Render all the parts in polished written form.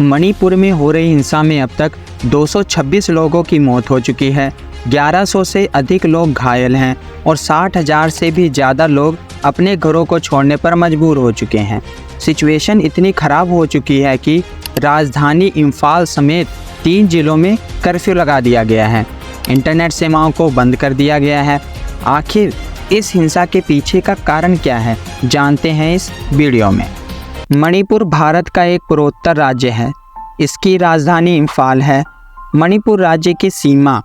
मणिपुर में हो रही हिंसा में अब तक 226 लोगों की मौत हो चुकी है, 1100 से अधिक लोग घायल हैं और 60,000 से भी ज़्यादा लोग अपने घरों को छोड़ने पर मजबूर हो चुके हैं। सिचुएशन इतनी ख़राब हो चुकी है कि राजधानी इम्फाल समेत 3 जिलों में कर्फ्यू लगा दिया गया है। इंटरनेट सेवाओं को बंद कर दिया गया है। आखिर इस हिंसा के पीछे का कारण क्या है, जानते हैं इस वीडियो में। मणिपुर भारत का एक पूर्वोत्तर राज्य है। इसकी राजधानी इम्फाल है। मणिपुर राज्य की सीमा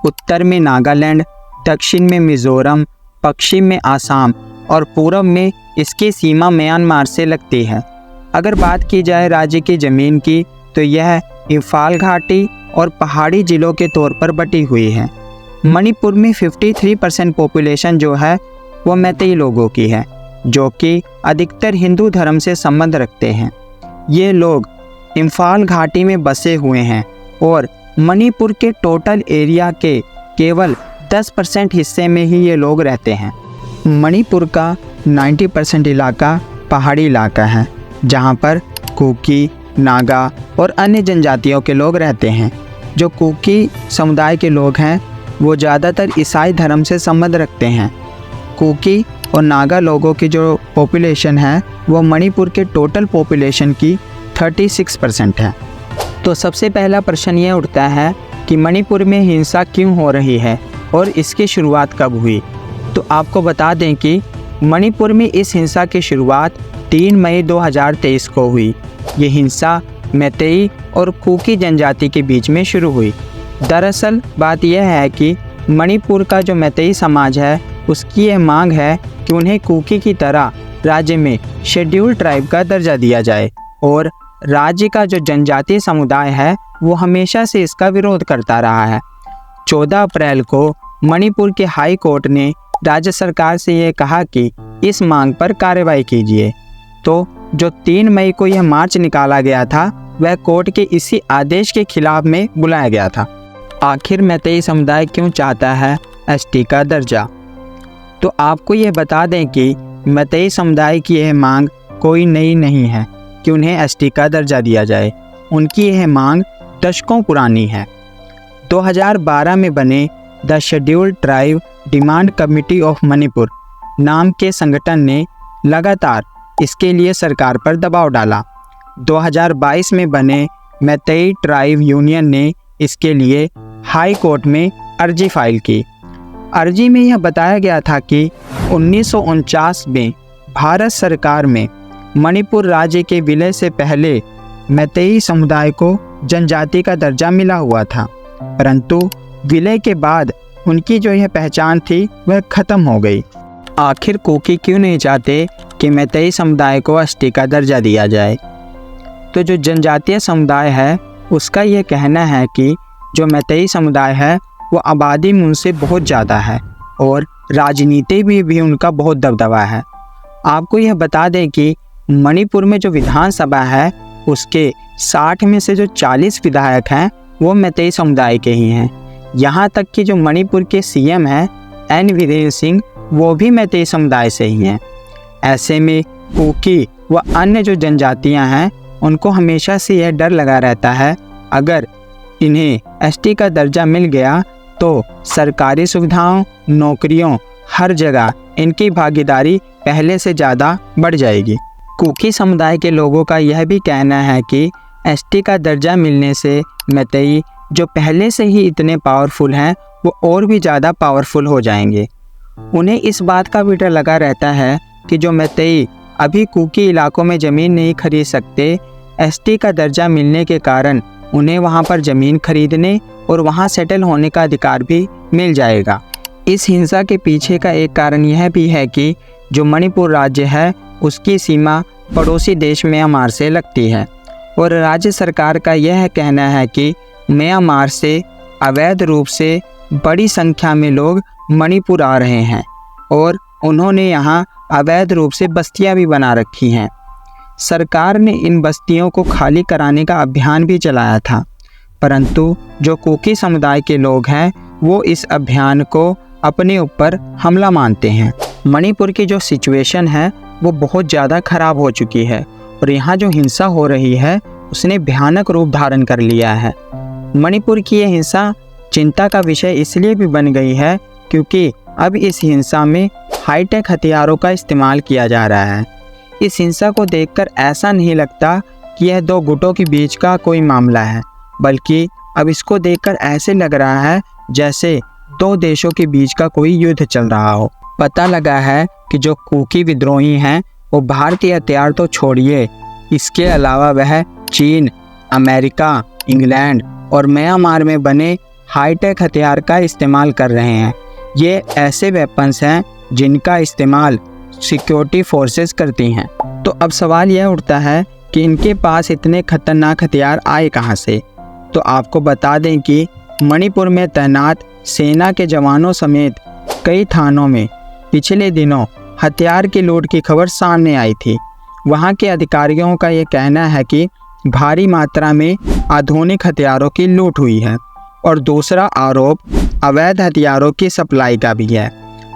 उत्तर में नागालैंड, दक्षिण में मिज़ोरम, पश्चिम में आसाम और पूर्व में इसकी सीमा म्यांमार से लगती है। अगर बात की जाए राज्य की ज़मीन की तो यह इम्फाल घाटी और पहाड़ी ज़िलों के तौर पर बटी हुई है। मणिपुर में 53% पॉपुलेशन जो है वो मैतेई लोगों की है, जो कि अधिकतर हिंदू धर्म से संबंध रखते हैं। ये लोग इम्फाल घाटी में बसे हुए हैं और मणिपुर के टोटल एरिया के केवल 10% हिस्से में ही ये लोग रहते हैं। मणिपुर का 90% इलाका पहाड़ी इलाका है, जहाँ पर कुकी, नागा और अन्य जनजातियों के लोग रहते हैं। जो कुकी समुदाय के लोग हैं वो ज़्यादातर ईसाई धर्म से संबंध रखते हैं। कुकी और नागा लोगों की जो पॉपुलेशन है वो मणिपुर के टोटल पॉपुलेशन की 36% है। तो सबसे पहला प्रश्न ये उठता है कि मणिपुर में हिंसा क्यों हो रही है और इसकी शुरुआत कब हुई। तो आपको बता दें कि मणिपुर में इस हिंसा की शुरुआत 3 मई 2023 को हुई। ये हिंसा मैतेई और कुकी जनजाति के बीच में शुरू हुई। दरअसल बात यह है कि मणिपुर का जो मैतेई समाज है उसकी यह मांग है कि उन्हें कुकी की तरह राज्य में शेड्यूल्ड ट्राइब का दर्जा दिया जाए, और राज्य का जो जनजातीय समुदाय है वो हमेशा से इसका विरोध करता रहा है। 14 अप्रैल को मणिपुर के हाई कोर्ट ने राज्य सरकार से ये कहा कि इस मांग पर कार्रवाई कीजिए। तो जो 3 मई को यह मार्च निकाला गया था वह कोर्ट के इसी आदेश के खिलाफ में बुलाया गया था। आखिर मैतेई समुदाय क्यों चाहता है एसटी का दर्जा? तो आपको यह बता दें कि मैतेई समुदाय की यह मांग कोई नई नहीं है कि उन्हें एसटी का दर्जा दिया जाए। उनकी यह मांग दशकों पुरानी है। 2012 में बने the scheduled tribe demand committee of Manipur नाम के संगठन ने लगातार इसके लिए सरकार पर दबाव डाला। 2022 में बने मैतेई ट्राइब यूनियन ने इसके लिए हाई कोर्ट में अर्जी फाइल की। अर्जी में यह बताया गया था कि 1949 में भारत सरकार में मणिपुर राज्य के विलय से पहले मैतेई समुदाय को जनजाति का दर्जा मिला हुआ था, परंतु विलय के बाद उनकी जो यह पहचान थी वह खत्म हो गई। आखिर कुकी क्यों नहीं चाहते कि मैतेई समुदाय को एसटी का दर्जा दिया जाए? तो जो जनजातीय समुदाय है उसका यह कहना है कि जो मैतेई समुदाय है वो आबादी में उनसे बहुत ज़्यादा है और राजनीति में भी उनका बहुत दबदबा है। आपको यह बता दें कि मणिपुर में जो विधानसभा है उसके 60 में से जो 40 विधायक हैं वो मैतेई समुदाय के ही हैं। यहाँ तक कि जो मणिपुर के सीएम हैं एन वीरेंद्र सिंह वो भी मैतेई समुदाय से ही हैं। ऐसे में कुकी व अन्य जो जनजातियाँ हैं उनको हमेशा से यह डर लगा रहता है, अगर इन्हें एसटी का दर्जा मिल गया तो सरकारी सुविधाओं, नौकरियों, हर जगह इनकी भागीदारी पहले से ज़्यादा बढ़ जाएगी। कुकी समुदाय के लोगों का यह भी कहना है कि एसटी का दर्जा मिलने से मैतेई जो पहले से ही इतने पावरफुल हैं वो और भी ज़्यादा पावरफुल हो जाएंगे। उन्हें इस बात का भी डर लगा रहता है कि जो मैतेई अभी कुकी इलाकों में ज़मीन नहीं खरीद सकते, एसटी का दर्जा मिलने के कारण उन्हें वहां पर ज़मीन खरीदने और वहां सेटल होने का अधिकार भी मिल जाएगा। इस हिंसा के पीछे का एक कारण यह भी है कि जो मणिपुर राज्य है उसकी सीमा पड़ोसी देश म्यांमार से लगती है, और राज्य सरकार का यह कहना है कि म्यांमार से अवैध रूप से बड़ी संख्या में लोग मणिपुर आ रहे हैं और उन्होंने यहाँ अवैध रूप से बस्तियाँ भी बना रखी हैं। सरकार ने इन बस्तियों को खाली कराने का अभियान भी चलाया था, परंतु जो कुकी समुदाय के लोग हैं वो इस अभियान को अपने ऊपर हमला मानते हैं। मणिपुर की जो सिचुएशन है वो बहुत ज़्यादा ख़राब हो चुकी है और यहाँ जो हिंसा हो रही है उसने भयानक रूप धारण कर लिया है। मणिपुर की ये हिंसा चिंता का विषय इसलिए भी बन गई है क्योंकि अब इस हिंसा में हाईटेक हथियारों का इस्तेमाल किया जा रहा है। इस हिंसा को देखकर ऐसा नहीं लगता कि यह दो गुटों के बीच का कोई मामला है, बल्कि अब इसको देखकर ऐसे लग रहा है जैसे दो देशों के बीच का कोई युद्ध चल रहा हो। पता लगा है कि जो कुकी विद्रोही हैं वो भारतीय हथियार तो छोड़िए, इसके अलावा वह चीन, अमेरिका, इंग्लैंड और म्यांमार में बने हाईटेक हथियार का इस्तेमाल कर रहे हैं। ये ऐसे वेपन्स हैं जिनका इस्तेमाल सिक्योरिटी फोर्सेस करती हैं। तो अब सवाल यह उठता है कि इनके पास इतने खतरनाक हथियार आए कहां से। तो आपको बता दें कि मणिपुर में तैनात सेना के जवानों समेत कई थानों में पिछले दिनों हथियार की लूट की खबर सामने आई थी। वहां के अधिकारियों का ये कहना है कि भारी मात्रा में आधुनिक हथियारों की लूट हुई है। और दूसरा आरोप अवैध हथियारों की सप्लाई का भी है।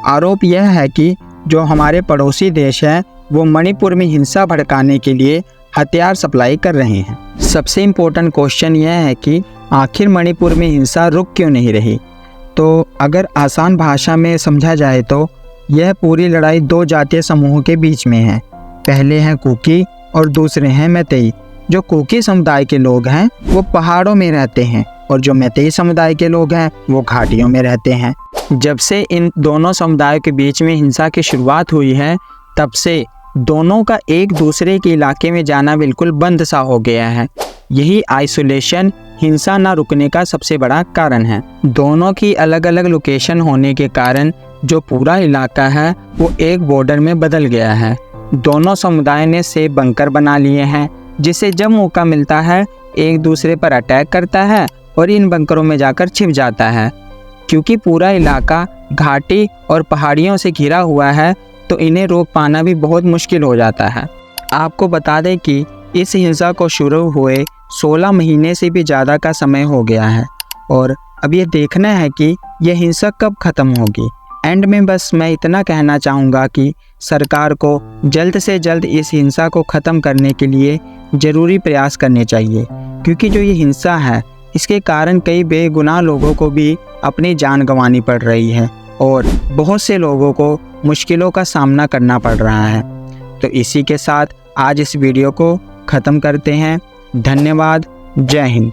आरोप यह है कि जो हमारे पड़ोसी देश हैं वो मणिपुर में हिंसा भड़काने के लिए हथियार सप्लाई कर रहे हैं। सबसे इम्पोर्टेंट क्वेश्चन यह है कि आखिर मणिपुर में हिंसा रुक क्यों नहीं रही। तो अगर आसान भाषा में समझा जाए तो यह पूरी लड़ाई दो जातीय समूहों के बीच में है। पहले हैं कुकी और दूसरे हैं मैतेई। जो कुकी समुदाय के लोग हैं वो पहाड़ों में रहते हैं और जो मैतेई समुदाय के लोग हैं वो घाटियों में रहते हैं। जब से इन दोनों समुदायों के बीच में हिंसा की शुरुआत हुई है तब से दोनों का एक दूसरे के इलाके में जाना बिल्कुल बंद सा हो गया है। यही आइसोलेशन हिंसा ना रुकने का सबसे बड़ा कारण है। दोनों की अलग अलग लोकेशन होने के कारण जो पूरा इलाका है वो एक बॉर्डर में बदल गया है। दोनों समुदाय ने सेफ बंकर बना लिए हैं जिससे जब मौका मिलता है एक दूसरे पर अटैक करता है और इन बंकरों में जाकर छिप जाता है। क्योंकि पूरा इलाका घाटी और पहाड़ियों से घिरा हुआ है तो इन्हें रोक पाना भी बहुत मुश्किल हो जाता है। आपको बता दें कि इस हिंसा को शुरू हुए 16 महीने से भी ज़्यादा का समय हो गया है और अब ये देखना है कि यह हिंसा कब ख़त्म होगी। एंड में बस मैं इतना कहना चाहूँगा कि सरकार को जल्द से जल्द इस हिंसा को ख़त्म करने के लिए ज़रूरी प्रयास करने चाहिए, क्योंकि जो ये हिंसा है इसके कारण कई बेगुनाह लोगों को भी अपनी जान गंवानी पड़ रही है और बहुत से लोगों को मुश्किलों का सामना करना पड़ रहा है। तो इसी के साथ आज इस वीडियो को ख़त्म करते हैं। धन्यवाद। जय हिंद।